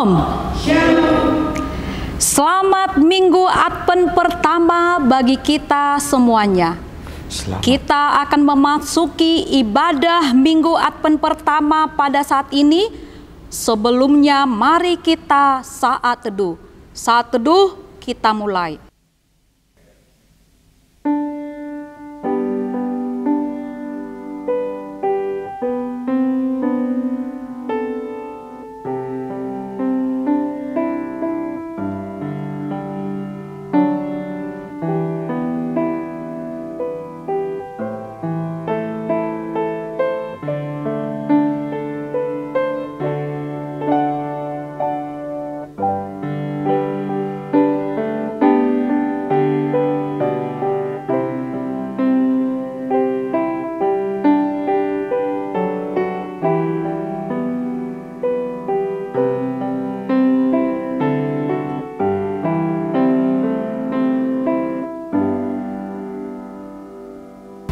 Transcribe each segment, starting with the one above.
Shalom. Shalom. Selamat Minggu Advent pertama bagi kita semuanya. Kita akan memasuki ibadah Minggu Advent pertama pada saat ini. Sebelumnya mari kita saat teduh. Saat teduh kita mulai.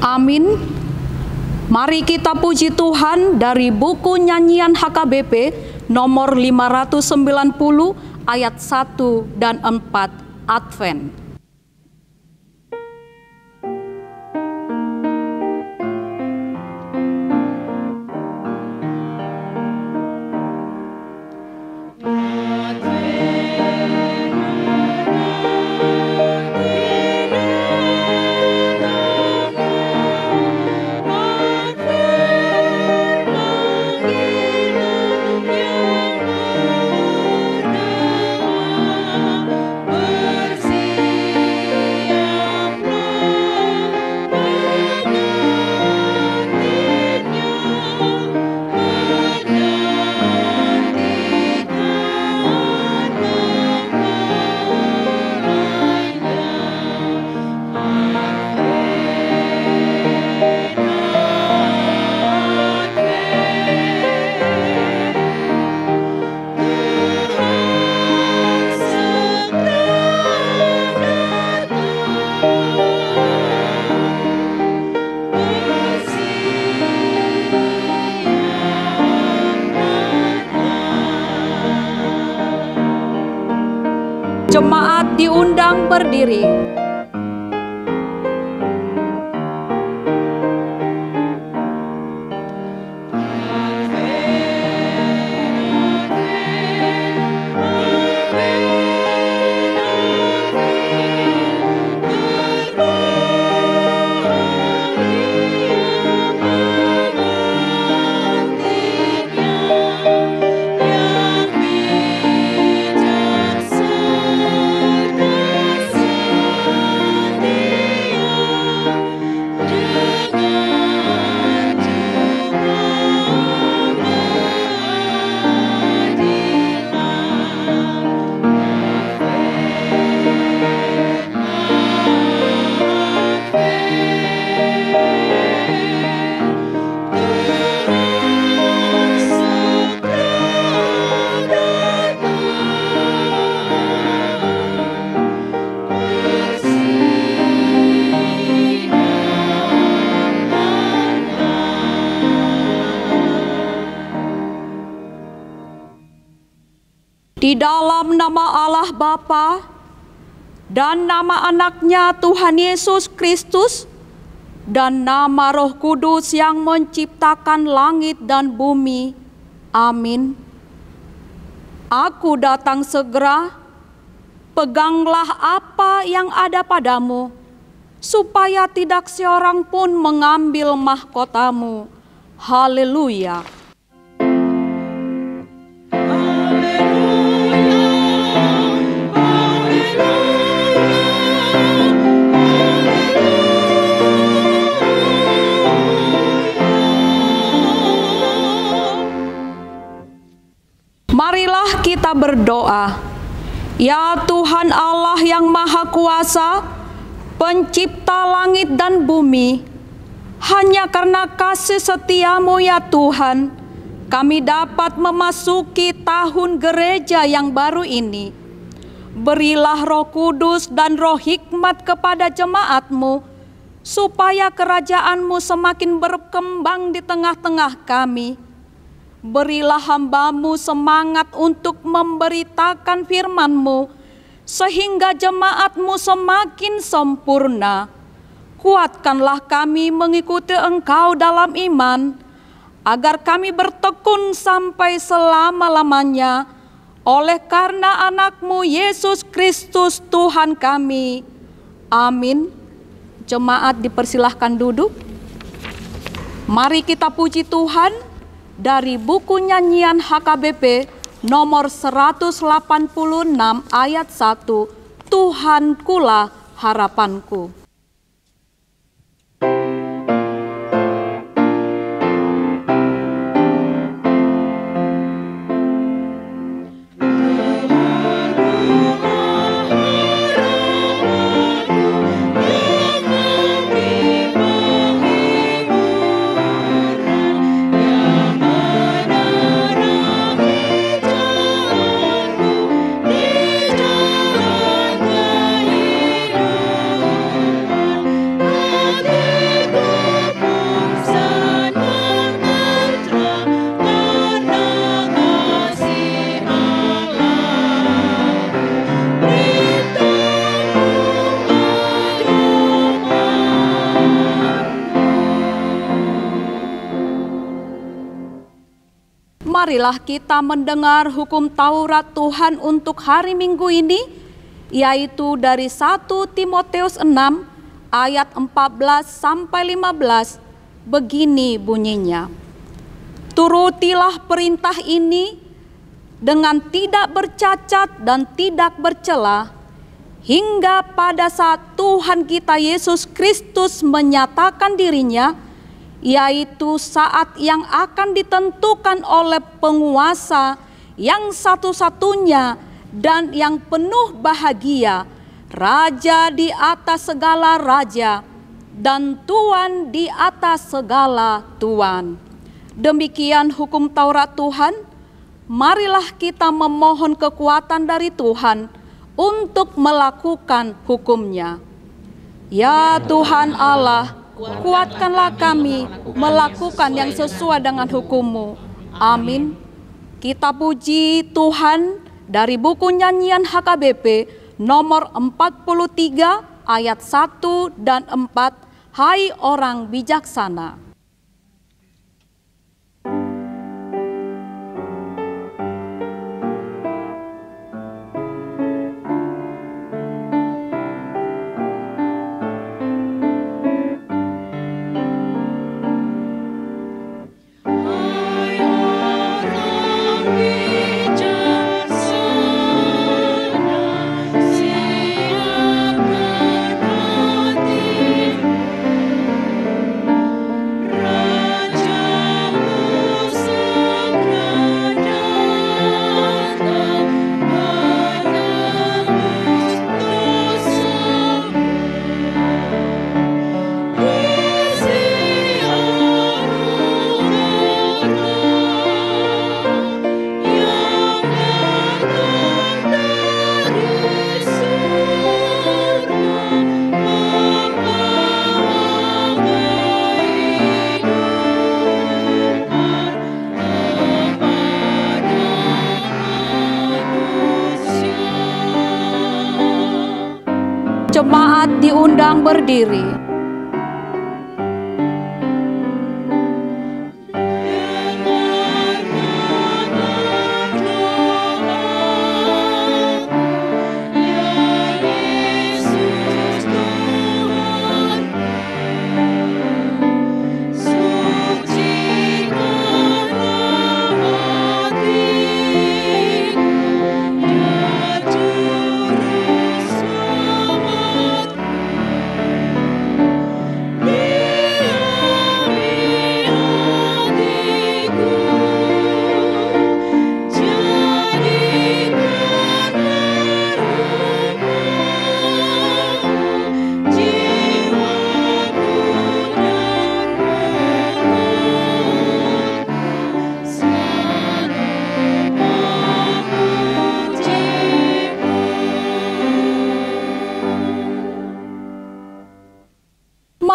Amin. Mari kita puji Tuhan dari buku nyanyian HKBP nomor 590 ayat 1 dan 4 Advent. Jemaat diundang berdiri. Di dalam nama Allah Bapa dan nama anaknya Tuhan Yesus Kristus dan nama Roh Kudus yang menciptakan langit dan bumi. Amin. Aku datang segera, peganglah apa yang ada padamu, supaya tidak seorang pun mengambil mahkotamu. Haleluya. Marilah kita berdoa. Ya Tuhan Allah yang Maha Kuasa, Pencipta langit dan bumi, hanya karena kasih setiamu ya Tuhan, kami dapat memasuki tahun gereja yang baru ini. Berilah Roh Kudus dan Roh hikmat kepada jemaat-Mu, supaya kerajaan-Mu semakin berkembang di tengah-tengah kami. Berilah hamba-Mu semangat untuk memberitakan firman-Mu, sehingga jemaat-Mu semakin sempurna. Kuatkanlah kami mengikuti Engkau dalam iman, agar kami bertekun sampai selama-lamanya, oleh karena anak-Mu Yesus Kristus Tuhan kami. Amin. Jemaat dipersilahkan duduk. Mari kita puji Tuhan dari buku nyanyian HKBP nomor 186 ayat 1, Tuhankulah harapanku. Marilah kita mendengar hukum Taurat Tuhan untuk hari Minggu ini, yaitu dari 1 Timoteus 6 ayat 14 sampai 15. Begini bunyinya. Turutilah perintah ini dengan tidak bercacat dan tidak bercela, hingga pada saat Tuhan kita Yesus Kristus menyatakan dirinya, yaitu saat yang akan ditentukan oleh penguasa yang satu-satunya dan yang penuh bahagia, Raja di atas segala raja dan Tuan di atas segala tuan. Demikian hukum Taurat Tuhan. Marilah kita memohon kekuatan dari Tuhan untuk melakukan hukum-Nya. Ya Tuhan Allah, kuatkanlah kami melakukan yang sesuai dengan hukum-Mu. Amin. Kita puji Tuhan dari buku nyanyian HKBP nomor 43 ayat 1 dan 4. Hai orang bijaksana. Jemaat diundang berdiri.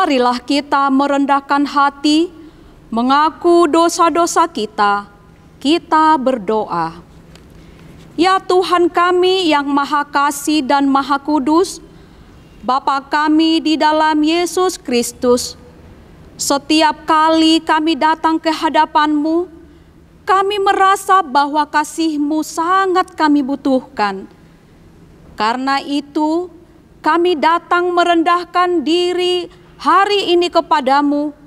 Marilah kita merendahkan hati, mengaku dosa-dosa kita, Kita berdoa. Ya Tuhan kami yang Maha Kasih dan Maha Kudus, Bapa kami di dalam Yesus Kristus, setiap kali kami datang ke hadapan-Mu, kami merasa bahwa kasih-Mu sangat kami butuhkan. Karena itu, kami datang merendahkan diri hari ini kepadamu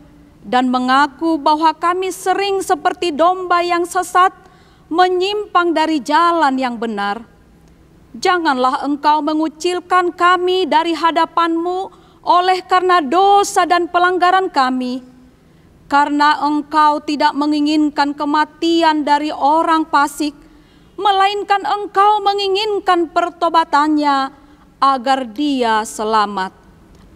dan mengaku bahwa kami sering seperti domba yang sesat, menyimpang dari jalan yang benar. Janganlah Engkau mengucilkan kami dari hadapan-Mu oleh karena dosa dan pelanggaran kami, karena Engkau tidak menginginkan kematian dari orang fasik, melainkan Engkau menginginkan pertobatannya agar dia selamat.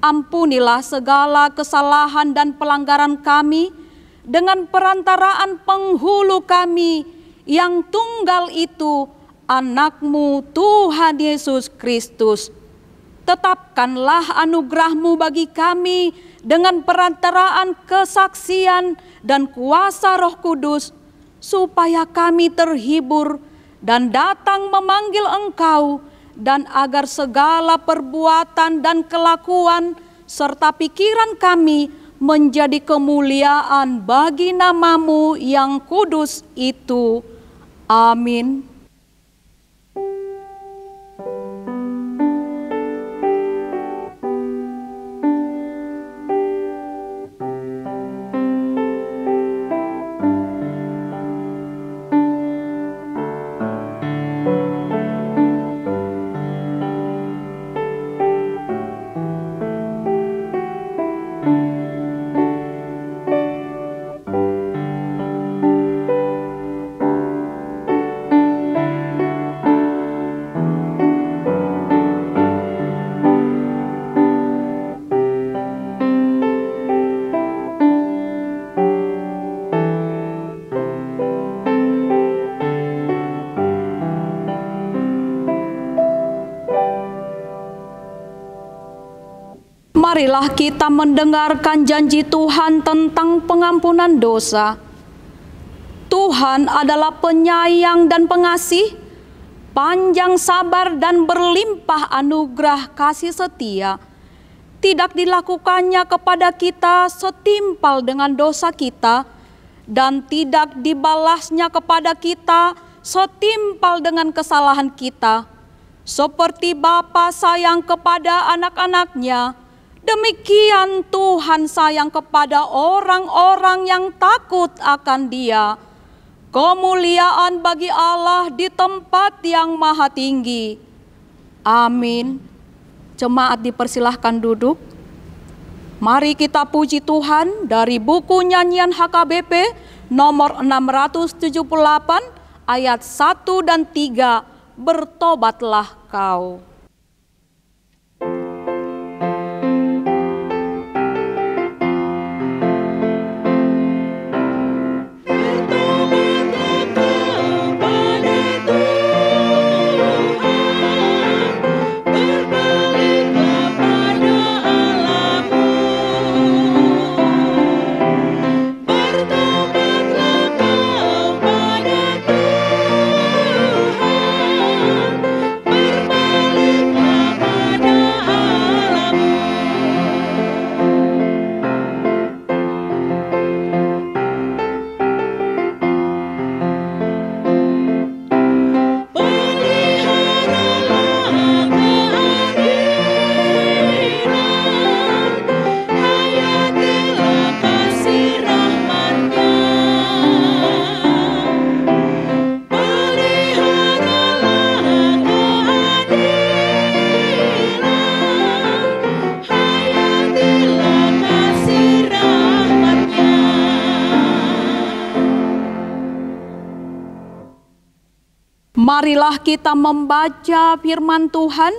Ampunilah segala kesalahan dan pelanggaran kami dengan perantaraan penghulu kami yang tunggal itu, Anak-Mu Tuhan Yesus Kristus. Tetapkanlah anugerah-Mu bagi kami dengan perantaraan kesaksian dan kuasa Roh Kudus, supaya kami terhibur dan datang memanggil Engkau, dan agar segala perbuatan dan kelakuan serta pikiran kami menjadi kemuliaan bagi nama-Mu yang kudus itu. Amin. Marilah kita mendengarkan janji Tuhan tentang pengampunan dosa. Tuhan adalah penyayang dan pengasih, panjang sabar dan berlimpah anugerah kasih setia. Tidak dilakukannya kepada kita setimpal dengan dosa kita, dan tidak dibalasnya kepada kita setimpal dengan kesalahan kita. Seperti Bapa sayang kepada anak-anaknya, demikian Tuhan sayang kepada orang-orang yang takut akan Dia. Kemuliaan bagi Allah di tempat yang maha tinggi. Amin. Jemaat dipersilahkan duduk. Mari kita puji Tuhan dari buku nyanyian HKBP nomor 678 ayat 1 dan 3. Bertobatlah kau. Marilah kita membaca firman Tuhan,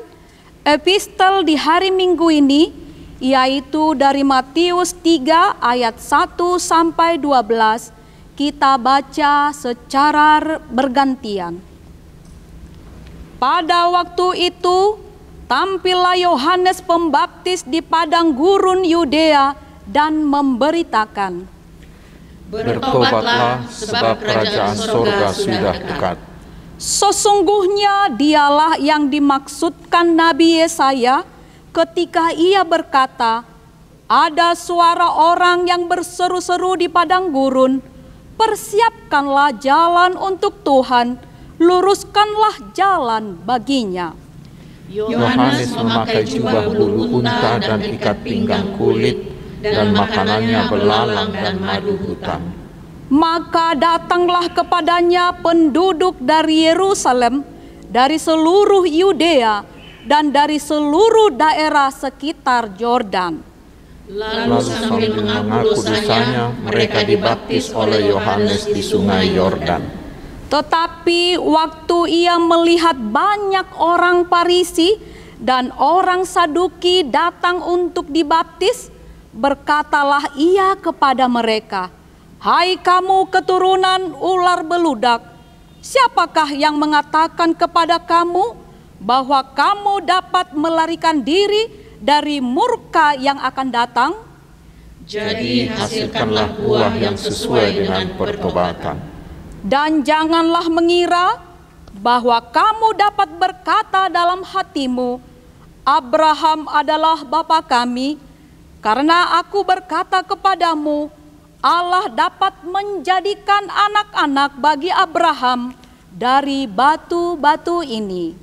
epistel di hari Minggu ini, yaitu dari Matius 3 ayat 1 sampai 12. Kita baca secara bergantian. Pada waktu itu, tampillah Yohanes Pembaptis di padang gurun Yudea dan memberitakan, Bertobatlah, sebab kerajaan surga sudah dekat. Sesungguhnya dialah yang dimaksudkan Nabi Yesaya ketika ia berkata, ada suara orang yang berseru-seru di padang gurun, persiapkanlah jalan untuk Tuhan, luruskanlah jalan baginya. Yohanes memakai jubah bulu unta dan ikat pinggang kulit, dan makanannya belalang dan madu hutan. Maka datanglah kepadanya penduduk dari Yerusalem, dari seluruh Yudea, dan dari seluruh daerah sekitar Yordan. Lalu sambil mengaku dosanya, mereka dibaptis oleh Yohanes di sungai Yordan. Tetapi waktu ia melihat banyak orang Farisi dan orang Saduki datang untuk dibaptis, berkatalah ia kepada mereka, hai kamu keturunan ular beludak, siapakah yang mengatakan kepada kamu bahwa kamu dapat melarikan diri dari murka yang akan datang? Jadi hasilkanlah buah yang sesuai dengan pertobatan. Dan janganlah mengira bahwa kamu dapat berkata dalam hatimu, Abraham adalah bapa kami, karena aku berkata kepadamu, Allah dapat menjadikan anak-anak bagi Abraham dari batu-batu ini.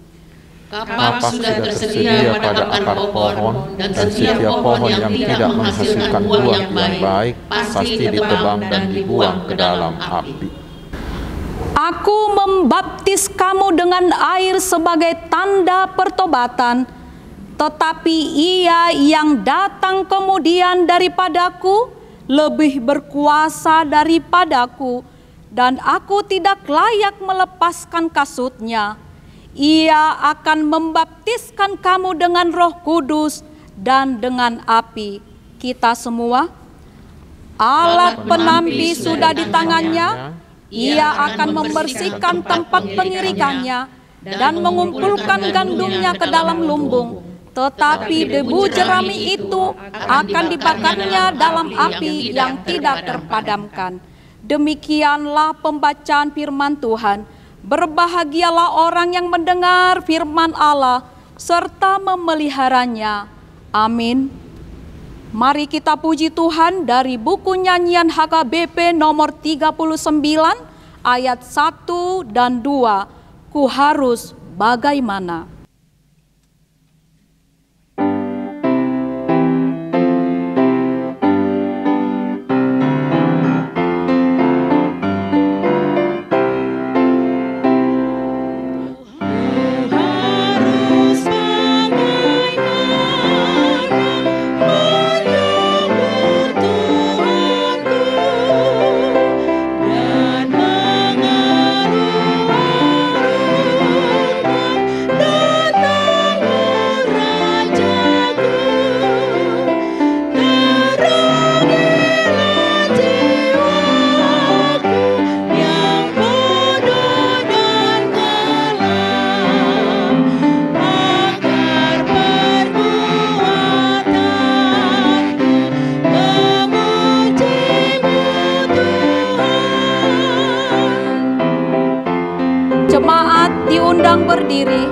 Kapak sudah tersedia pada akar pohon, dan setiap pohon yang tidak menghasilkan buah yang baik pasti ditebang dan dibuang ke dalam api. Aku membaptis kamu dengan air sebagai tanda pertobatan, tetapi ia yang datang kemudian daripadaku lebih berkuasa daripadaku, dan aku tidak layak melepaskan kasutnya. Ia akan membaptiskan kamu dengan Roh Kudus dan dengan api. Kita semua, alat penampi sudah di tangannya, ia akan membersihkan tempat pengirikannya dan mengumpulkan gandumnya ke dalam lumbung. Tetapi debu jerami itu akan dibakarnya dalam api yang tidak terpadamkan. Demikianlah pembacaan firman Tuhan. Berbahagialah orang yang mendengar firman Allah serta memeliharanya. Amin. Mari kita puji Tuhan dari buku nyanyian HKBP nomor 39 ayat 1 dan 2. Ku harus bagaimana? Jemaat diundang berdiri.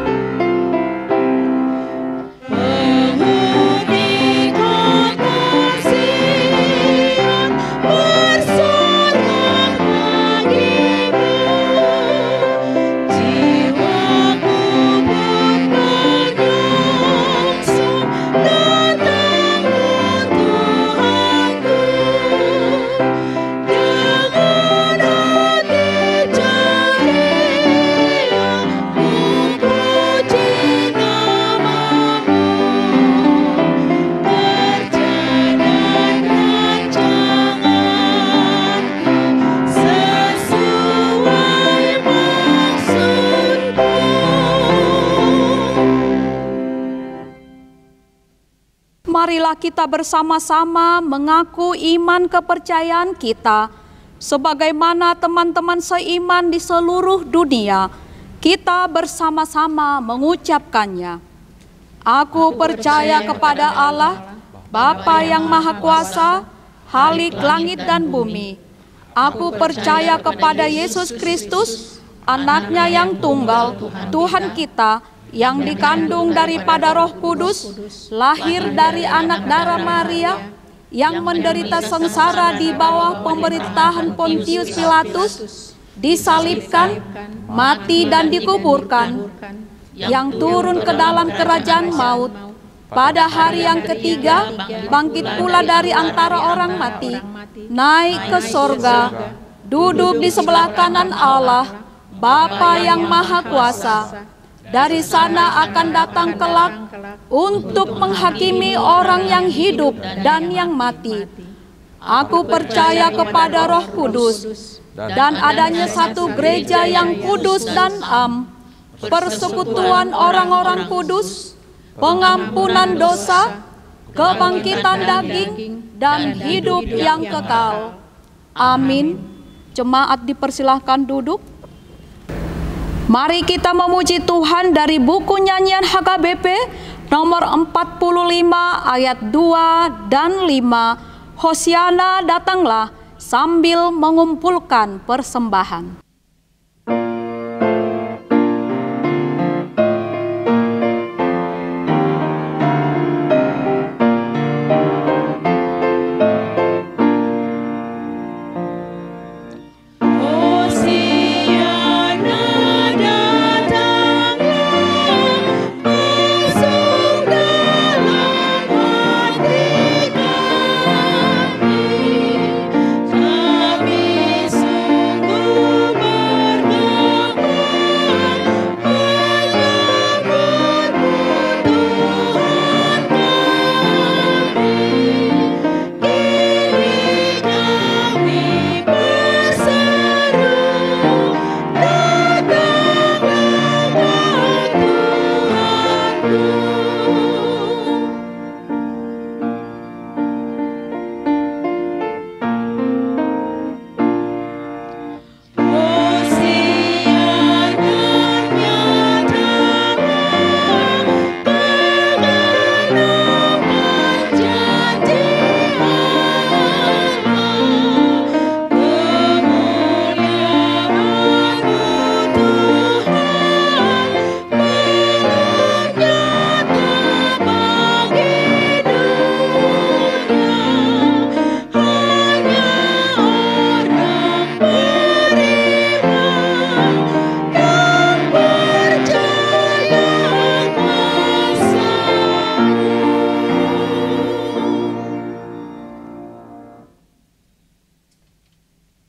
Marilah kita bersama-sama mengaku iman kepercayaan kita, sebagaimana teman-teman seiman di seluruh dunia. Kita bersama-sama mengucapkannya. Aku percaya kepada Allah, Bapa yang Maha Kuasa, Khalik langit dan bumi. Aku percaya kepada Yesus Kristus, Anaknya yang tunggal, Tuhan kita, yang dikandung daripada Roh Kudus, lahir dari anak darah Maria, yang menderita sengsara di bawah pemerintahan Pontius Pilatus, disalibkan, mati dan dikuburkan, yang turun ke dalam kerajaan maut, pada hari yang ketiga bangkit pula dari antara orang mati, naik ke sorga, duduk di sebelah kanan Allah, Bapa yang Maha Kuasa. Dari sana akan datang kelak untuk menghakimi orang yang hidup dan yang mati. Aku percaya kepada Roh Kudus dan adanya satu gereja yang kudus dan am, persekutuan orang-orang kudus, pengampunan dosa, kebangkitan daging, dan hidup yang kekal. Amin. Jemaat dipersilahkan duduk. Mari kita memuji Tuhan dari buku nyanyian HKBP nomor 45 ayat 2 dan 5. Hosiana datanglah sambil mengumpulkan persembahan.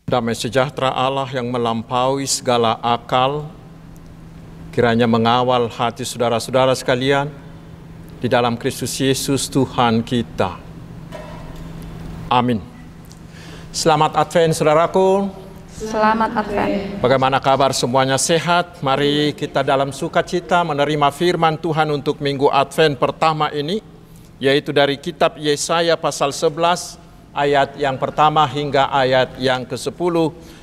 Damai sejahtera Allah yang melampaui segala akal, kiranya mengawal hati saudara-saudara sekalian di dalam Kristus Yesus Tuhan kita. Amin. Selamat Advent saudaraku. Selamat Advent. Bagaimana kabar semuanya, sehat? Mari kita dalam sukacita menerima firman Tuhan untuk minggu Advent pertama ini, yaitu dari kitab Yesaya pasal 11 ayat yang pertama hingga ayat yang ke-10.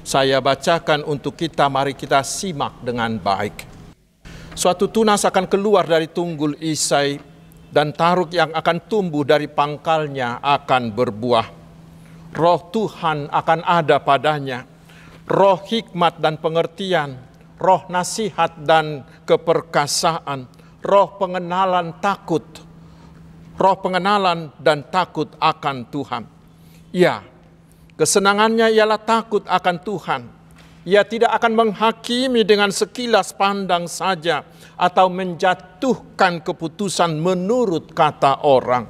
Saya bacakan untuk kita, mari kita simak dengan baik. Suatu tunas akan keluar dari tunggul Isai, dan taruk yang akan tumbuh dari pangkalnya akan berbuah. Roh Tuhan akan ada padanya, roh hikmat dan pengertian, roh nasihat dan keperkasaan, roh pengenalan dan takut akan Tuhan. Ya, kesenangannya ialah takut akan Tuhan. Ia tidak akan menghakimi dengan sekilas pandang saja atau menjatuhkan keputusan menurut kata orang.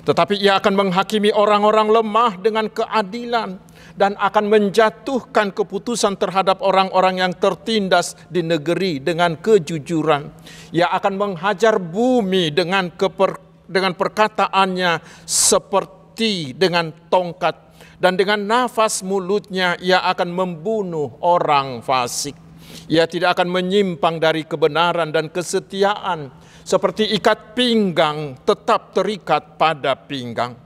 Tetapi ia akan menghakimi orang-orang lemah dengan keadilan dan akan menjatuhkan keputusan terhadap orang-orang yang tertindas di negeri dengan kejujuran. Ia akan menghajar bumi dengan perkataannya seperti dengan tongkat, dan dengan nafas mulutnya ia akan membunuh orang fasik. Ia tidak akan menyimpang dari kebenaran dan kesetiaan, seperti ikat pinggang tetap terikat pada pinggang.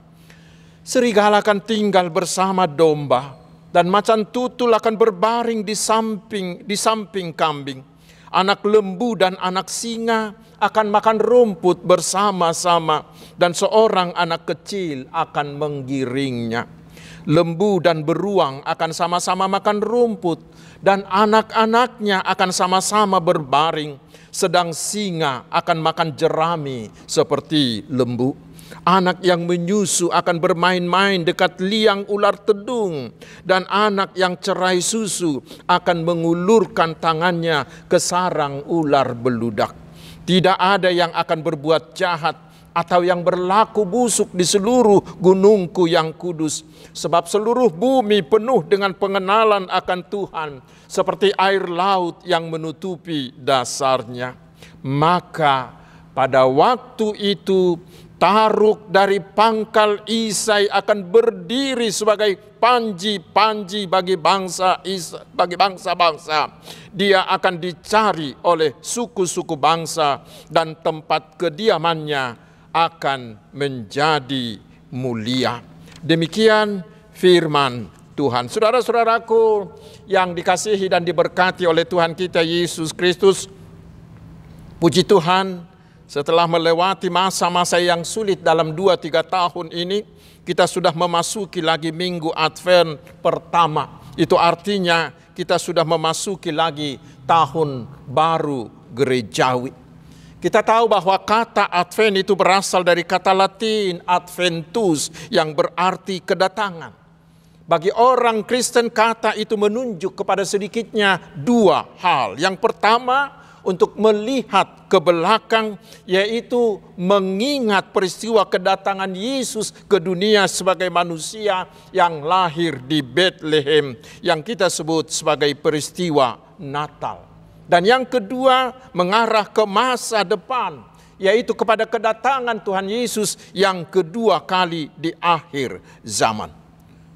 Serigala akan tinggal bersama domba, dan macan tutul akan berbaring di samping kambing. Anak lembu dan anak singa akan makan rumput bersama-sama, dan seorang anak kecil akan menggiringnya. Lembu dan beruang akan sama-sama makan rumput, dan anak-anaknya akan sama-sama berbaring, sedang singa akan makan jerami seperti lembu. Anak yang menyusu akan bermain-main dekat liang ular tedung, dan anak yang cerai susu akan mengulurkan tangannya ke sarang ular beludak. Tidak ada yang akan berbuat jahat atau yang berlaku busuk di seluruh gunungku yang kudus, sebab seluruh bumi penuh dengan pengenalan akan Tuhan, seperti air laut yang menutupi dasarnya. Maka pada waktu itu Taruk dari pangkal Isai akan berdiri sebagai panji-panji bagi bangsa-bangsa. Dia akan dicari oleh suku-suku bangsa, dan tempat kediamannya akan menjadi mulia. Demikian firman Tuhan. Saudara-saudaraku yang dikasihi dan diberkati oleh Tuhan kita Yesus Kristus, puji Tuhan, setelah melewati masa-masa yang sulit dalam 2-3 tahun ini, kita sudah memasuki lagi minggu Advent pertama. Itu artinya kita sudah memasuki lagi tahun baru gerejawi. Kita tahu bahwa kata Advent itu berasal dari kata Latin Adventus yang berarti kedatangan. Bagi orang Kristen kata itu menunjuk kepada sedikitnya 2 hal. Yang pertama, untuk melihat ke belakang, yaitu mengingat peristiwa kedatangan Yesus ke dunia sebagai manusia yang lahir di Bethlehem, yang kita sebut sebagai peristiwa Natal. Dan yang kedua, mengarah ke masa depan, yaitu kepada kedatangan Tuhan Yesus yang kedua kali di akhir zaman.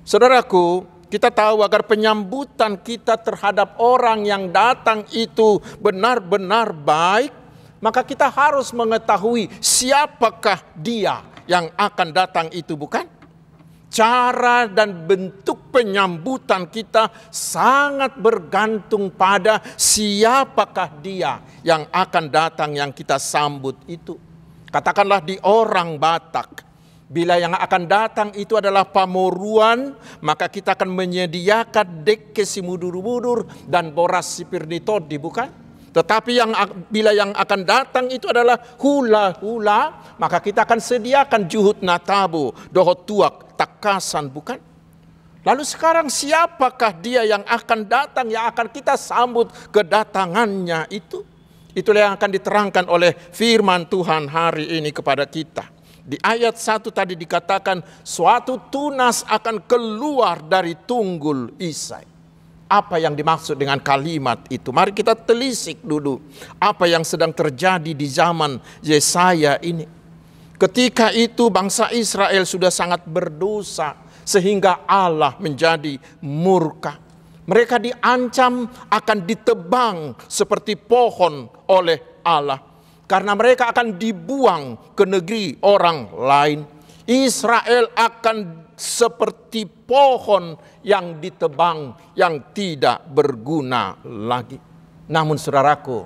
Saudaraku, kita tahu agar penyambutan kita terhadap orang yang datang itu benar-benar baik, maka kita harus mengetahui siapakah dia yang akan datang itu, bukan? Cara dan bentuk penyambutan kita sangat bergantung pada siapakah dia yang akan datang yang kita sambut itu. Katakanlah di orang Batak, bila yang akan datang itu adalah pamoruan, maka kita akan menyediakan deke si mudur-mudur dan boras si pirditodi, bukan? Tetapi bila yang akan datang itu adalah hula-hula, maka kita akan sediakan juhud natabu, dohot tuak, takasan, bukan? Lalu sekarang siapakah dia yang akan datang, yang akan kita sambut kedatangannya itu? Itulah yang akan diterangkan oleh firman Tuhan hari ini kepada kita. Di ayat 1 tadi dikatakan suatu tunas akan keluar dari tunggul Isai. Apa yang dimaksud dengan kalimat itu? Mari kita telisik dulu apa yang sedang terjadi di zaman Yesaya ini. Ketika itu bangsa Israel sudah sangat berdosa sehingga Allah menjadi murka. Mereka diancam akan ditebang seperti pohon oleh Allah, karena mereka akan dibuang ke negeri orang lain. Israel akan seperti pohon yang ditebang, yang tidak berguna lagi. Namun saudaraku,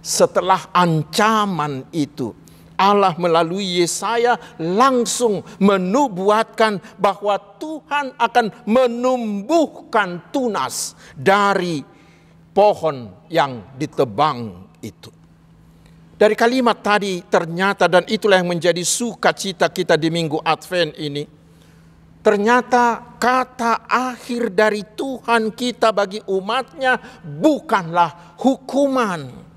setelah ancaman itu, Allah melalui Yesaya langsung menubuatkan bahwa Tuhan akan menumbuhkan tunas dari pohon yang ditebang itu. Dari kalimat tadi ternyata, dan itulah yang menjadi sukacita kita di minggu Advent ini, ternyata kata akhir dari Tuhan kita bagi umatnya bukanlah hukuman.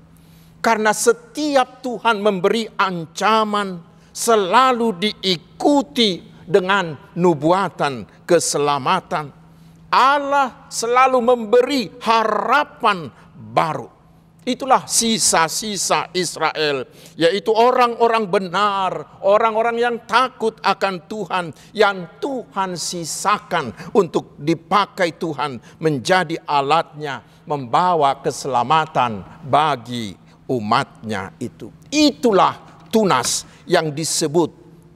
Karena setiap Tuhan memberi ancaman selalu diikuti dengan nubuatan keselamatan. Allah selalu memberi harapan baru. Itulah sisa-sisa Israel, yaitu orang-orang benar, orang-orang yang takut akan Tuhan, yang Tuhan sisakan untuk dipakai Tuhan menjadi alatnya membawa keselamatan bagi umatnya itu. Itulah tunas yang disebut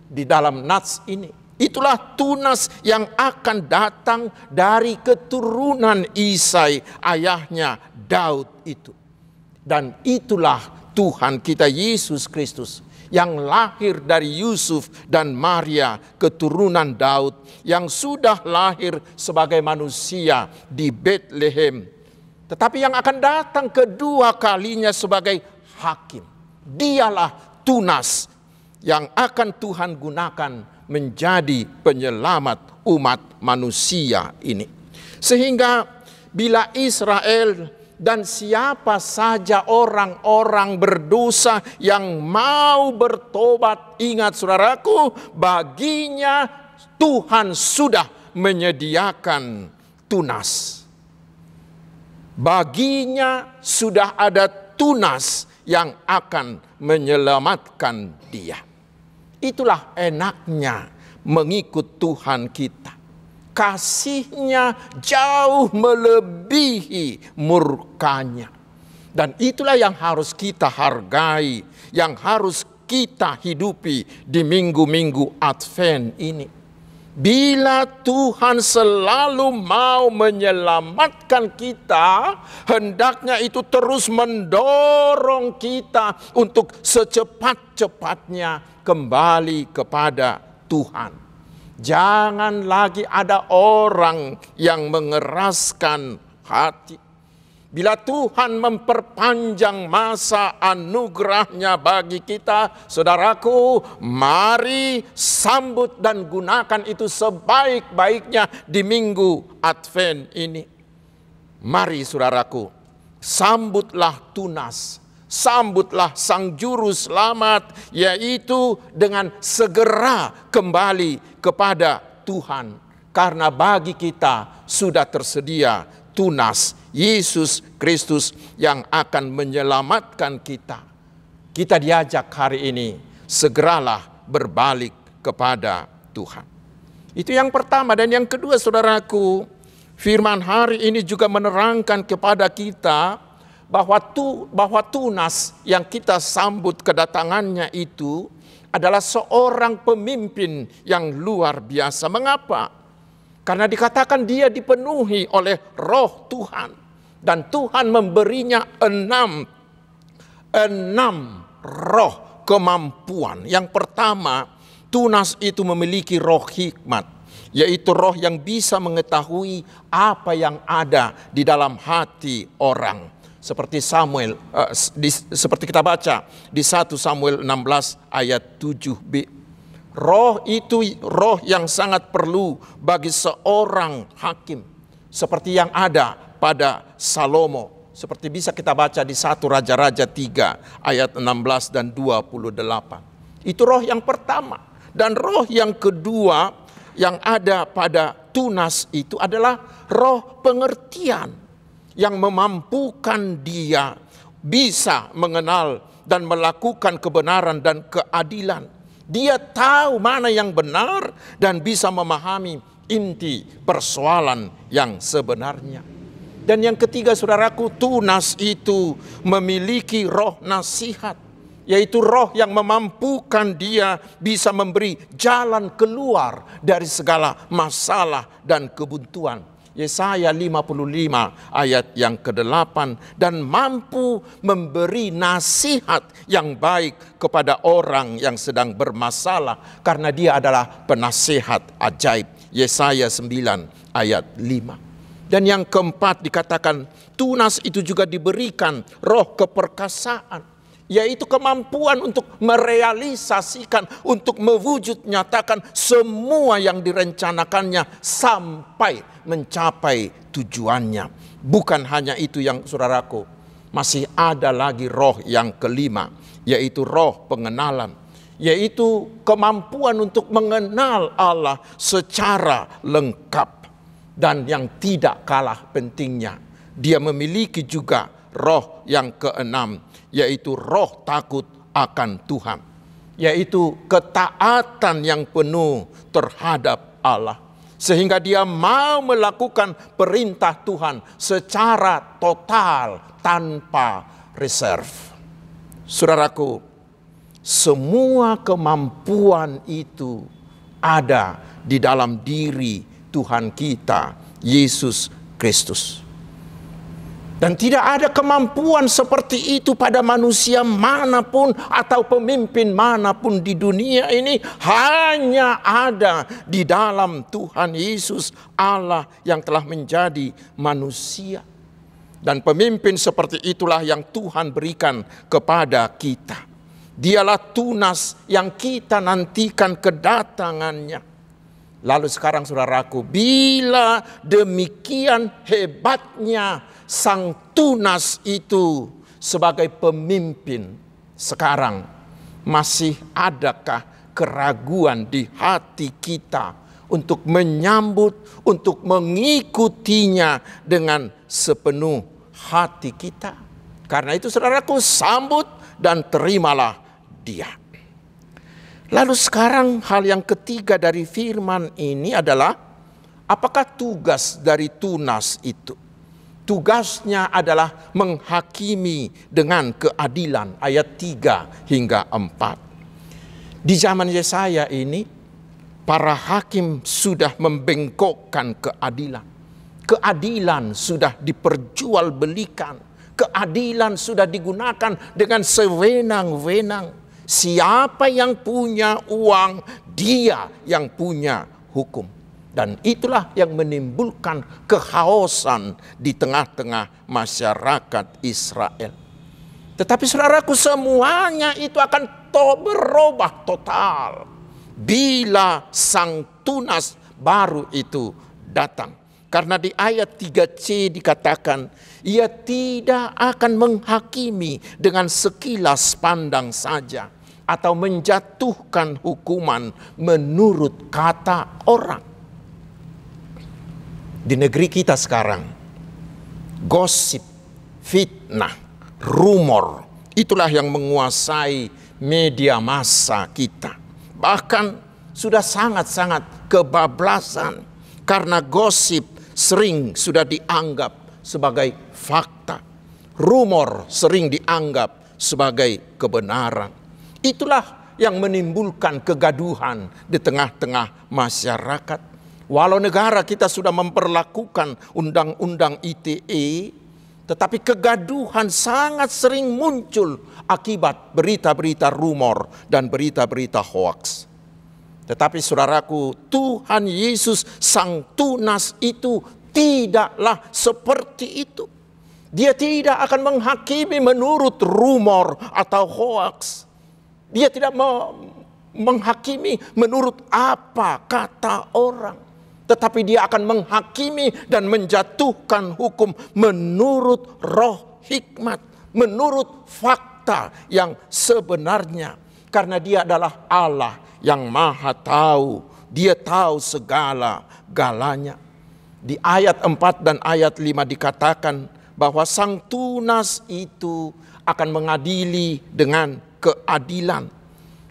di dalam nats ini. Itulah tunas yang akan datang dari keturunan Isai, ayahnya Daud itu. Dan itulah Tuhan kita Yesus Kristus yang lahir dari Yusuf dan Maria, keturunan Daud, yang sudah lahir sebagai manusia di Betlehem, tetapi yang akan datang kedua kalinya sebagai hakim. Dialah Tunas yang akan Tuhan gunakan menjadi penyelamat umat manusia ini. Sehingga bila Israel dan siapa saja orang-orang berdosa yang mau bertobat, ingat saudaraku, baginya Tuhan sudah menyediakan Tunas. Baginya sudah ada Tunas yang akan menyelamatkan dia. Itulah enaknya mengikut Tuhan kita. Kasihnya jauh melebihi murkanya. Dan itulah yang harus kita hargai, yang harus kita hidupi di minggu-minggu Advent ini. Bila Tuhan selalu mau menyelamatkan kita, hendaknya itu terus mendorong kita untuk secepat-cepatnya kembali kepada Tuhan. Jangan lagi ada orang yang mengeraskan hati. Bila Tuhan memperpanjang masa anugerahnya bagi kita, saudaraku, mari sambut dan gunakan itu sebaik-baiknya di minggu Advent ini. Mari saudaraku, sambutlah Tunas, sambutlah Sang Juru Selamat, yaitu dengan segera kembali kepada Tuhan. Karena bagi kita sudah tersedia Tunas, Yesus Kristus yang akan menyelamatkan kita. Kita diajak hari ini, segeralah berbalik kepada Tuhan. Itu yang pertama. Dan yang kedua saudaraku, firman hari ini juga menerangkan kepada kita bahwa Tunas yang kita sambut kedatangannya itu adalah seorang pemimpin yang luar biasa. Mengapa? Karena dikatakan dia dipenuhi oleh Roh Tuhan. Dan Tuhan memberinya enam roh kemampuan. Yang pertama, Tunas itu memiliki roh hikmat, yaitu roh yang bisa mengetahui apa yang ada di dalam hati orang. Seperti seperti kita baca di 1 Samuel 16 ayat 7b. Roh itu roh yang sangat perlu bagi seorang hakim. Seperti yang ada pada Salomo, seperti bisa kita baca di 1 Raja-Raja 3 ayat 16 dan 28. Itu roh yang pertama. Dan roh yang kedua yang ada pada Tunas itu adalah roh pengertian, yang memampukan dia bisa mengenal dan melakukan kebenaran dan keadilan. Dia tahu mana yang benar dan bisa memahami inti persoalan yang sebenarnya. Dan yang ketiga saudaraku, Tunas itu memiliki roh nasihat, yaitu roh yang memampukan dia bisa memberi jalan keluar dari segala masalah dan kebuntuan. Yesaya 55 ayat yang ke-8, dan mampu memberi nasihat yang baik kepada orang yang sedang bermasalah, karena dia adalah penasehat ajaib. Yesaya 9 ayat 5. Dan yang keempat dikatakan Tunas itu juga diberikan roh keperkasaan, yaitu kemampuan untuk merealisasikan, untuk mewujud nyatakan semua yang direncanakannya sampai mencapai tujuannya. Bukan hanya itu yang saudaraku, masih ada lagi roh yang kelima, yaitu roh pengenalan, yaitu kemampuan untuk mengenal Allah secara lengkap. Dan yang tidak kalah pentingnya, dia memiliki juga roh yang keenam, yaitu roh takut akan Tuhan, yaitu ketaatan yang penuh terhadap Allah, sehingga dia mau melakukan perintah Tuhan secara total tanpa reserve. Saudaraku, semua kemampuan itu ada di dalam diri Tuhan kita, Yesus Kristus. Dan tidak ada kemampuan seperti itu pada manusia manapun atau pemimpin manapun di dunia ini. Hanya ada di dalam Tuhan Yesus, Allah yang telah menjadi manusia. Dan pemimpin seperti itulah yang Tuhan berikan kepada kita. Dialah tunas yang kita nantikan kedatangannya. Lalu sekarang saudaraku, bila demikian hebatnya sang tunas itu sebagai pemimpin, sekarang masih adakah keraguan di hati kita untuk menyambut, untuk mengikutinya dengan sepenuh hati kita? Karena itu saudaraku, sambut dan terimalah dia. Lalu sekarang hal yang ketiga dari firman ini adalah, apakah tugas dari tunas itu? Tugasnya adalah menghakimi dengan keadilan, ayat 3 hingga 4. Di zaman Yesaya ini, para hakim sudah membengkokkan keadilan. Keadilan sudah diperjualbelikan. Keadilan sudah digunakan dengan sewenang-wenang. Siapa yang punya uang, dia yang punya hukum. Dan itulah yang menimbulkan kehaosan di tengah-tengah masyarakat Israel. Tetapi saudaraku, semuanya itu akan berubah total bila sang tunas baru itu datang. Karena di ayat 3c dikatakan, ia tidak akan menghakimi dengan sekilas pandang saja, atau menjatuhkan hukuman menurut kata orang. Di negeri kita sekarang, gosip, fitnah, rumor, itulah yang menguasai media massa kita. Bahkan sudah sangat-sangat kebablasan, karena gosip sering sudah dianggap sebagai fakta. Rumor sering dianggap sebagai kebenaran. Itulah yang menimbulkan kegaduhan di tengah-tengah masyarakat. Walau negara kita sudah memperlakukan undang-undang ITE, tetapi kegaduhan sangat sering muncul akibat berita-berita rumor dan berita-berita hoaks. Tetapi saudaraku, Tuhan Yesus sang tunas itu tidaklah seperti itu. Dia tidak akan menghakimi menurut rumor atau hoaks. Dia tidak menghakimi menurut apa kata orang. Tetapi dia akan menghakimi dan menjatuhkan hukum menurut roh hikmat, menurut fakta yang sebenarnya. Karena dia adalah Allah yang maha tahu. Dia tahu segala-galanya. Di ayat 4 dan ayat 5 dikatakan bahwa sang tunas itu akan mengadili dengan keadilan.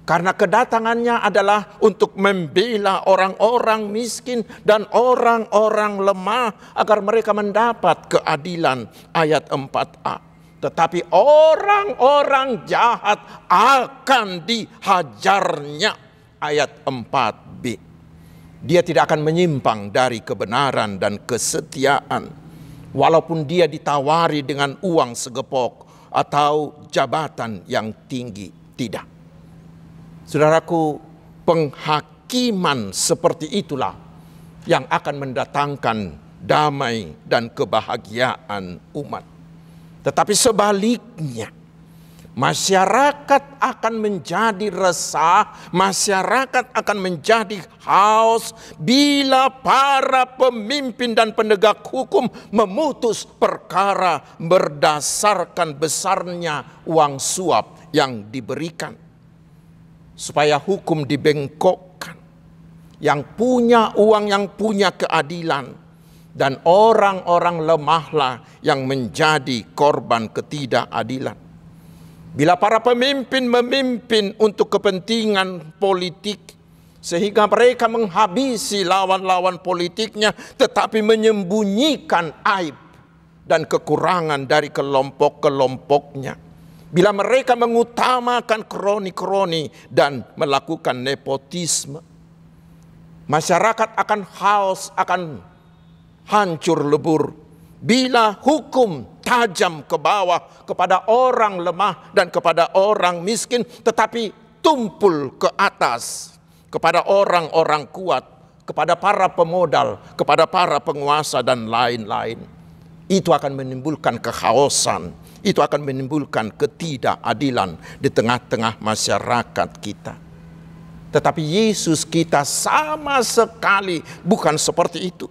Karena kedatangannya adalah untuk membela orang-orang miskin dan orang-orang lemah agar mereka mendapat keadilan, ayat 4a. Tetapi orang-orang jahat akan dihajarnya, ayat 4b. Dia tidak akan menyimpang dari kebenaran dan kesetiaan, walaupun dia ditawari dengan uang segepok atau jabatan yang tinggi. Tidak. Saudaraku, penghakiman seperti itulah yang akan mendatangkan damai dan kebahagiaan umat. Tetapi sebaliknya, masyarakat akan menjadi resah, masyarakat akan menjadi haus bila para pemimpin dan penegak hukum memutus perkara berdasarkan besarnya uang suap yang diberikan. Supaya hukum dibengkokkan. Yang punya uang, yang punya keadilan. Dan orang-orang lemahlah yang menjadi korban ketidakadilan. Bila para pemimpin memimpin untuk kepentingan politik, sehingga mereka menghabisi lawan-lawan politiknya, tetapi menyembunyikan aib dan kekurangan dari kelompok-kelompoknya. Bila mereka mengutamakan kroni-kroni dan melakukan nepotisme, masyarakat akan haus, akan hancur lebur. Bila hukum tajam ke bawah kepada orang lemah dan kepada orang miskin, tetapi tumpul ke atas kepada orang-orang kuat, kepada para pemodal, kepada para penguasa dan lain-lain. Itu akan menimbulkan kehaosan, itu akan menimbulkan ketidakadilan di tengah-tengah masyarakat kita. Tetapi Yesus kita sama sekali bukan seperti itu.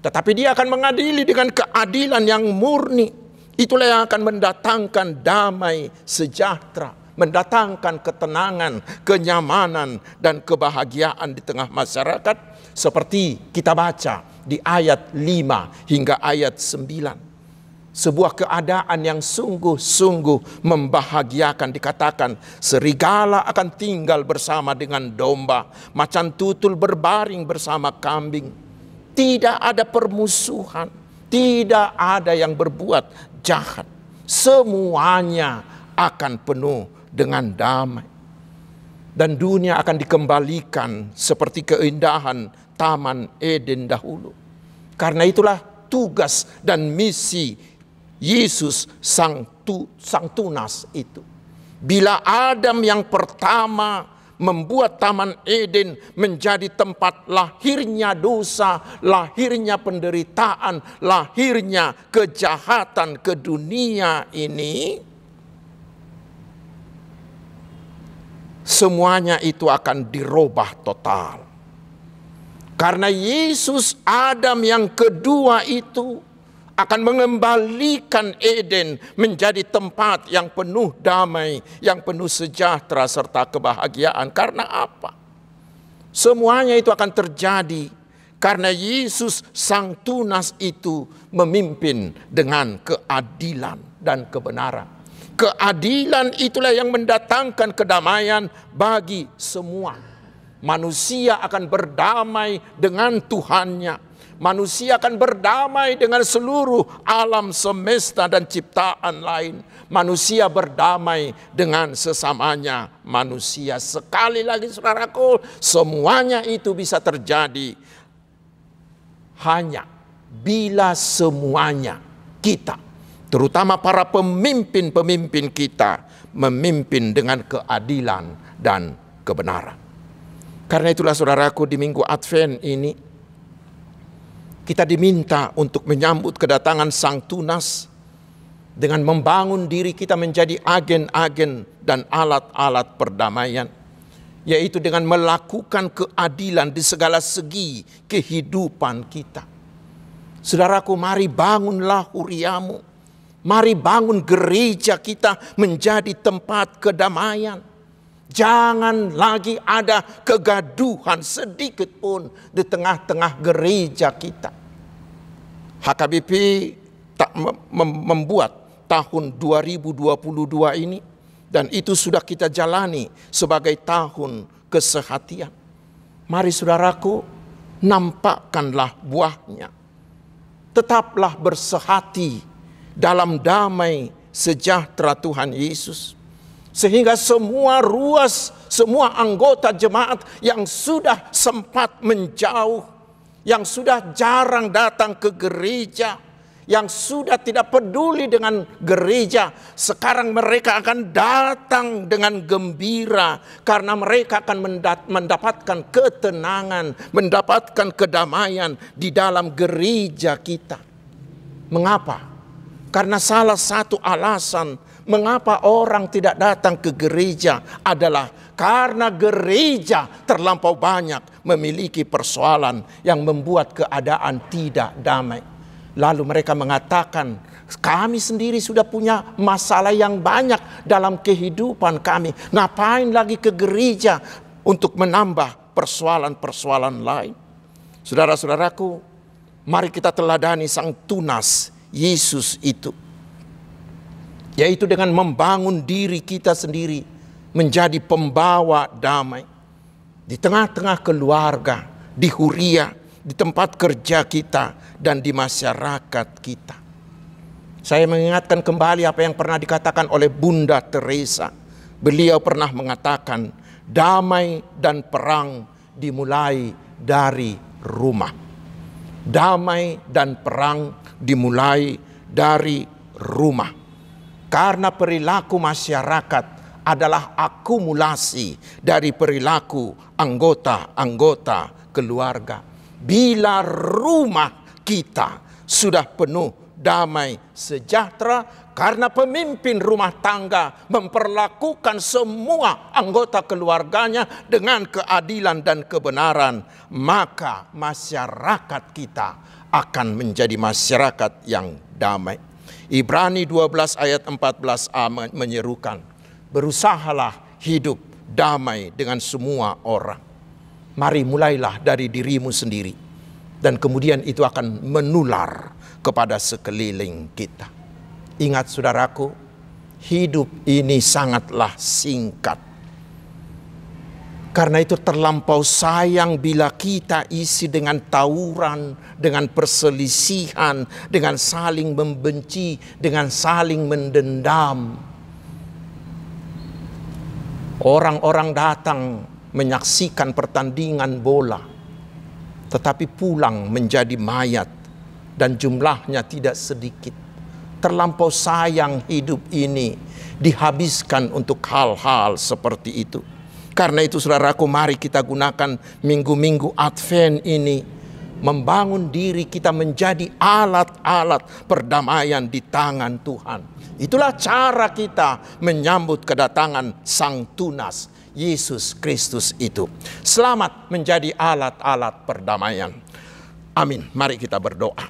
Tetapi dia akan mengadili dengan keadilan yang murni. Itulah yang akan mendatangkan damai sejahtera, mendatangkan ketenangan, kenyamanan, dan kebahagiaan di tengah masyarakat. Seperti kita baca di ayat 5 hingga ayat 9. Sebuah keadaan yang sungguh-sungguh membahagiakan. Dikatakan serigala akan tinggal bersama dengan domba, macan tutul berbaring bersama kambing. Tidak ada permusuhan, tidak ada yang berbuat jahat. Semuanya akan penuh dengan damai. Dan dunia akan dikembalikan seperti keindahan Taman Eden dahulu. Karena itulah tugas dan misi Yesus sang tunas itu. Bila Adam yang pertama membuat Taman Eden menjadi tempat lahirnya dosa, lahirnya penderitaan, lahirnya kejahatan ke dunia ini, semuanya itu akan dirubah total. Karena Yesus Adam yang kedua itu akan mengembalikan Eden menjadi tempat yang penuh damai, yang penuh sejahtera serta kebahagiaan. Karena apa? Semuanya itu akan terjadi karena Yesus sang tunas itu memimpin dengan keadilan dan kebenaran. Keadilan itulah yang mendatangkan kedamaian bagi semua. Manusia akan berdamai dengan Tuhannya. Manusia akan berdamai dengan seluruh alam semesta dan ciptaan lain. Manusia berdamai dengan sesamanya manusia. Sekali lagi saudaraku, semuanya itu bisa terjadi hanya bila semuanya kita, terutama para pemimpin-pemimpin kita, memimpin dengan keadilan dan kebenaran. Karena itulah saudaraku, di minggu Advent ini kita diminta untuk menyambut kedatangan Sang Tunas dengan membangun diri kita menjadi agen-agen dan alat-alat perdamaian, yaitu dengan melakukan keadilan di segala segi kehidupan kita. Saudaraku, mari bangunlah huriamu, mari bangun gereja kita menjadi tempat kedamaian. Jangan lagi ada kegaduhan sedikit pun di tengah-tengah gereja kita. HKBP tak membuat tahun 2022 ini, dan itu sudah kita jalani sebagai tahun kesehatian. Mari saudaraku, nampakkanlah buahnya. Tetaplah bersehati dalam damai sejahtera Tuhan Yesus. Sehingga semua ruas, semua anggota jemaat yang sudah sempat menjauh, yang sudah jarang datang ke gereja, yang sudah tidak peduli dengan gereja, sekarang mereka akan datang dengan gembira. Karena mereka akan mendapatkan ketenangan, mendapatkan kedamaian di dalam gereja kita. Mengapa? Karena salah satu alasan mengapa orang tidak datang ke gereja adalah karena gereja terlampau banyak memiliki persoalan yang membuat keadaan tidak damai. Lalu mereka mengatakan, kami sendiri sudah punya masalah yang banyak dalam kehidupan kami. Ngapain lagi ke gereja untuk menambah persoalan-persoalan lain? Saudara-saudaraku, mari kita teladani Sang Tunas Yesus itu, yaitu dengan membangun diri kita sendiri menjadi pembawa damai di tengah-tengah keluarga, di huria, di tempat kerja kita, dan di masyarakat kita. Saya mengingatkan kembali apa yang pernah dikatakan oleh Bunda Teresa. Beliau pernah mengatakan, damai dan perang dimulai dari rumah. Damai dan perang dimulai dari rumah. Karena perilaku masyarakat adalah akumulasi dari perilaku anggota-anggota keluarga. Bila rumah kita sudah penuh damai sejahtera karena pemimpin rumah tangga memperlakukan semua anggota keluarganya dengan keadilan dan kebenaran, maka masyarakat kita akan menjadi masyarakat yang damai. Ibrani 12 ayat 14a menyerukan, berusahalah hidup damai dengan semua orang. Mari mulailah dari dirimu sendiri, dan kemudian itu akan menular kepada sekeliling kita. Ingat saudaraku, hidup ini sangatlah singkat. Karena itu terlampau sayang bila kita isi dengan tawuran, dengan perselisihan, dengan saling membenci, dengan saling mendendam. Orang-orang datang menyaksikan pertandingan bola, tetapi pulang menjadi mayat dan jumlahnya tidak sedikit. Terlampau sayang hidup ini dihabiskan untuk hal-hal seperti itu. Karena itu saudaraku, mari kita gunakan minggu-minggu Advent ini membangun diri kita menjadi alat-alat perdamaian di tangan Tuhan. Itulah cara kita menyambut kedatangan Sang Tunas, Yesus Kristus itu. Selamat menjadi alat-alat perdamaian. Amin. Mari kita berdoa.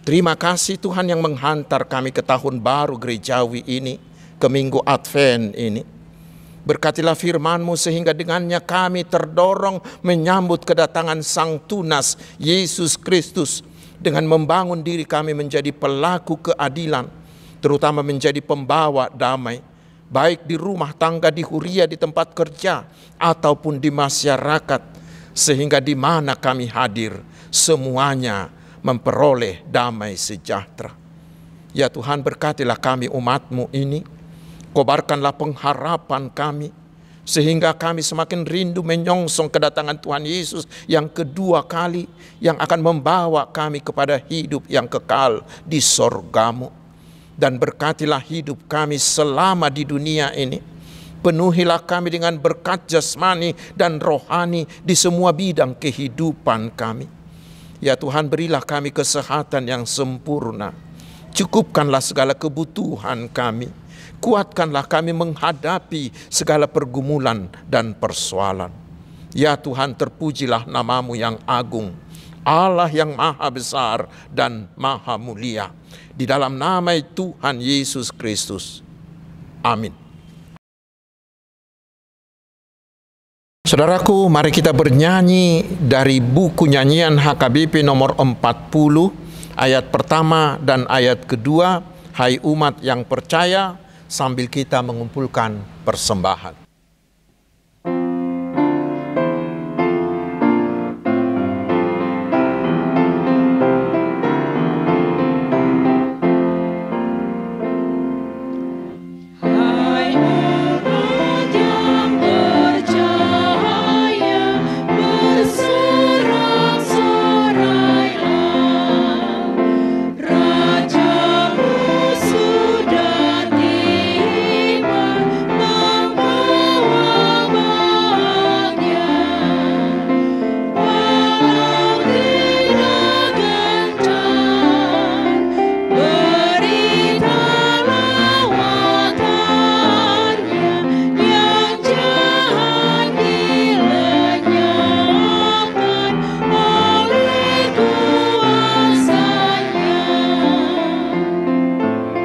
Terima kasih Tuhan yang menghantar kami ke tahun baru gerejawi ini, ke minggu Advent ini. Berkatilah firman-Mu sehingga dengannya kami terdorong menyambut kedatangan Sang Tunas, Yesus Kristus, dengan membangun diri kami menjadi pelaku keadilan, terutama menjadi pembawa damai, baik di rumah tangga, di huria, di tempat kerja, ataupun di masyarakat, sehingga di mana kami hadir, semuanya memperoleh damai sejahtera. Ya Tuhan, berkatilah kami umat-Mu ini, kobarkanlah pengharapan kami, sehingga kami semakin rindu menyongsong kedatangan Tuhan Yesus yang kedua kali, yang akan membawa kami kepada hidup yang kekal di sorga-Mu. Dan berkatilah hidup kami selama di dunia ini. Penuhilah kami dengan berkat jasmani dan rohani di semua bidang kehidupan kami. Ya Tuhan, berilah kami kesehatan yang sempurna. Cukupkanlah segala kebutuhan kami. Kuatkanlah kami menghadapi segala pergumulan dan persoalan. Ya Tuhan, terpujilah nama-Mu yang agung, Allah yang maha besar dan maha mulia. Di dalam nama Tuhan Yesus Kristus. Amin. Saudaraku, mari kita bernyanyi dari buku nyanyian HKBP nomor 40, ayat pertama dan ayat kedua, Hai umat yang percaya, sambil kita mengumpulkan persembahan.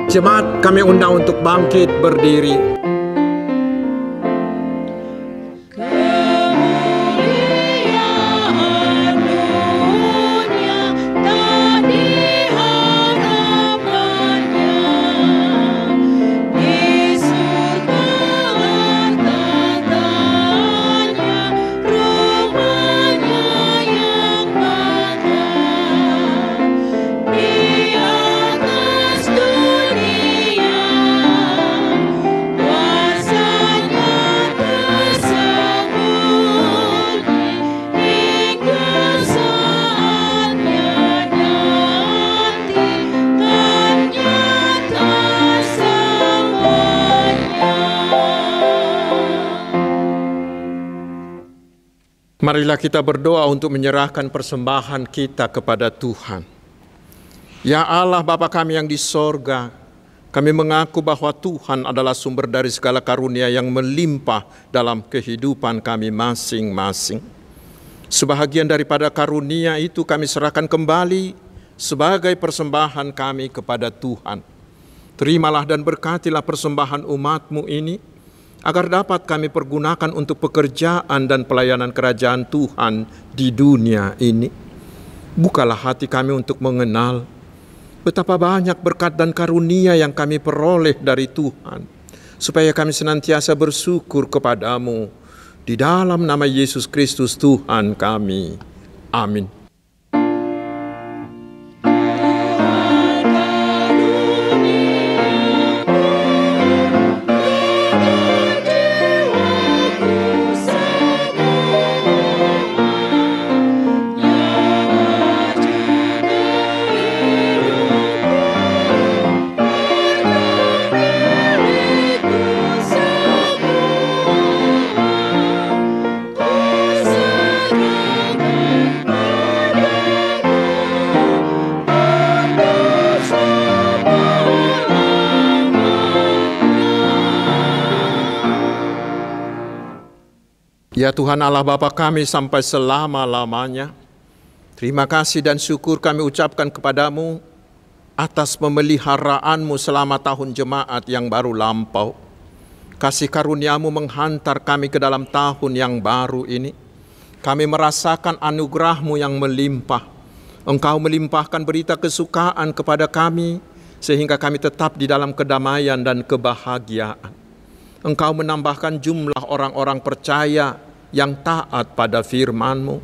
Jemaat, kami undang untuk bangkit berdiri. Wow. Marilah kita berdoa untuk menyerahkan persembahan kita kepada Tuhan. Ya Allah Bapa kami yang di sorga, kami mengaku bahwa Tuhan adalah sumber dari segala karunia yang melimpah dalam kehidupan kami masing-masing. Sebahagian daripada karunia itu kami serahkan kembali sebagai persembahan kami kepada Tuhan. Terimalah dan berkatilah persembahan umat-Mu ini, agar dapat kami pergunakan untuk pekerjaan dan pelayanan kerajaan Tuhan di dunia ini. Bukalah hati kami untuk mengenal betapa banyak berkat dan karunia yang kami peroleh dari Tuhan, supaya kami senantiasa bersyukur kepadamu. Di dalam nama Yesus Kristus Tuhan kami. Amin. Ya Tuhan Allah Bapa kami sampai selama-lamanya, terima kasih dan syukur kami ucapkan kepadamu atas pemeliharaanmu selama tahun jemaat yang baru lampau. Kasih karuniamu menghantar kami ke dalam tahun yang baru ini. Kami merasakan anugerahmu yang melimpah. Engkau melimpahkan berita kesukaan kepada kami, sehingga kami tetap di dalam kedamaian dan kebahagiaan. Engkau menambahkan jumlah orang-orang percaya yang taat pada firman-Mu.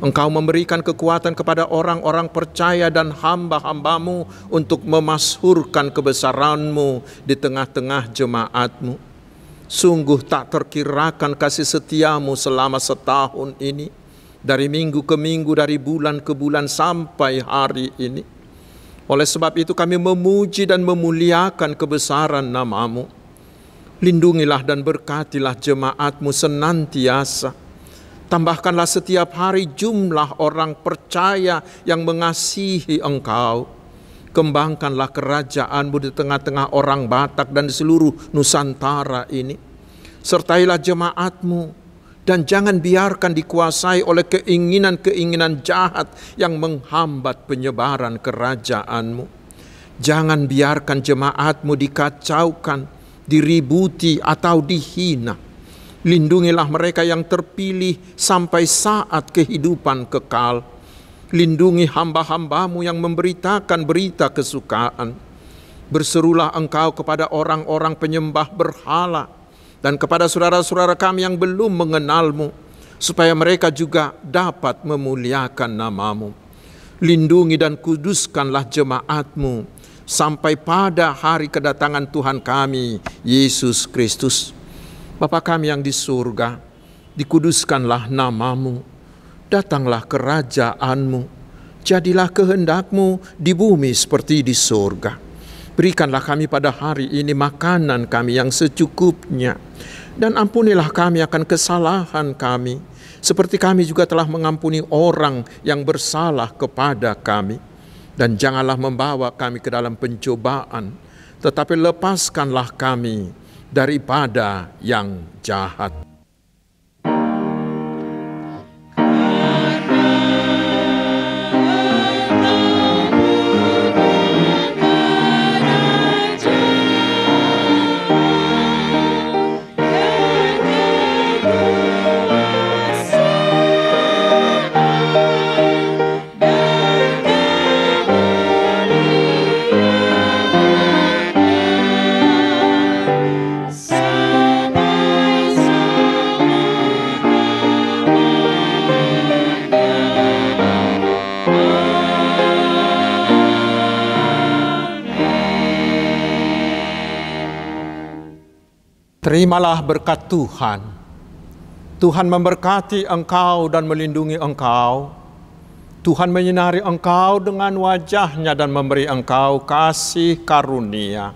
Engkau memberikan kekuatan kepada orang-orang percaya dan hamba-hamba-Mu untuk memasyhurkan kebesaran-Mu di tengah-tengah jemaat-Mu. Sungguh tak terkirakan kasih setia-Mu selama setahun ini, dari minggu ke minggu, dari bulan ke bulan sampai hari ini. Oleh sebab itu kami memuji dan memuliakan kebesaran nama-Mu. Lindungilah dan berkatilah jemaat-Mu senantiasa. Tambahkanlah setiap hari jumlah orang percaya yang mengasihi Engkau. Kembangkanlah kerajaan-Mu di tengah-tengah orang Batak dan di seluruh Nusantara ini. Sertailah jemaat-Mu dan jangan biarkan dikuasai oleh keinginan-keinginan jahat yang menghambat penyebaran kerajaan-Mu. Jangan biarkan jemaat-Mu dikacaukan, diributi atau dihina. Lindungilah mereka yang terpilih sampai saat kehidupan kekal. Lindungi hamba-hamba-Mu yang memberitakan berita kesukaan. Berserulah Engkau kepada orang-orang penyembah berhala dan kepada saudara-saudara kami yang belum mengenal-Mu, supaya mereka juga dapat memuliakan nama-Mu. Lindungi dan kuduskanlah jemaat-Mu sampai pada hari kedatangan Tuhan kami, Yesus Kristus. Bapa kami yang di surga, dikuduskanlah nama-Mu, datanglah kerajaan-Mu, jadilah kehendak-Mu di bumi seperti di surga. Berikanlah kami pada hari ini makanan kami yang secukupnya, dan ampunilah kami akan kesalahan kami, seperti kami juga telah mengampuni orang yang bersalah kepada kami. Dan janganlah membawa kami ke dalam pencobaan, tetapi lepaskanlah kami daripada yang jahat. Terimalah berkat Tuhan. Tuhan memberkati engkau dan melindungi engkau. Tuhan menyinari engkau dengan wajah-Nya dan memberi engkau kasih karunia.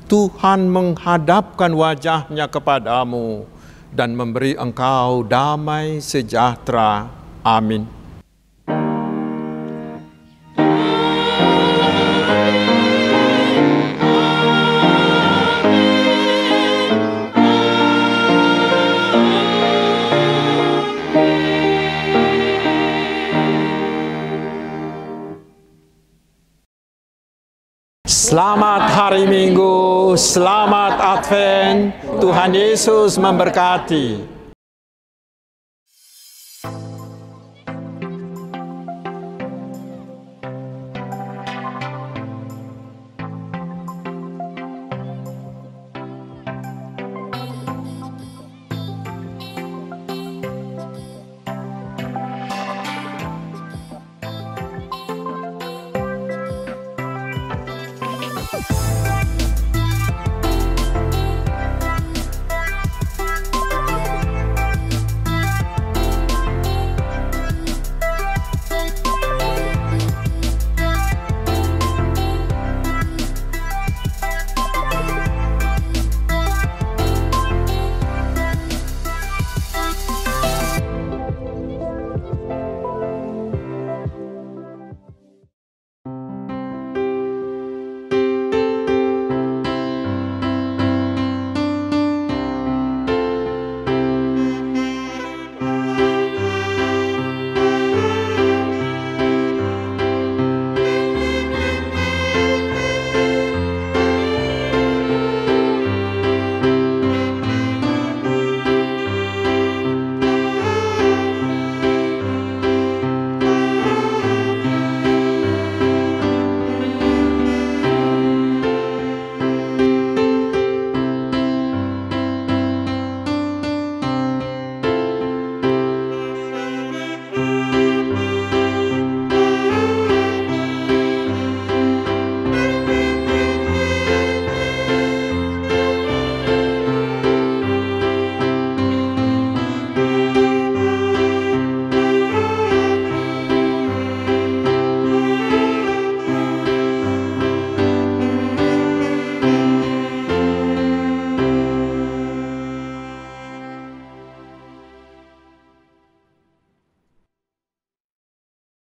Tuhan menghadapkan wajah-Nya kepadamu dan memberi engkau damai sejahtera. Amin. Selamat hari Minggu, selamat Advent, Tuhan Yesus memberkati.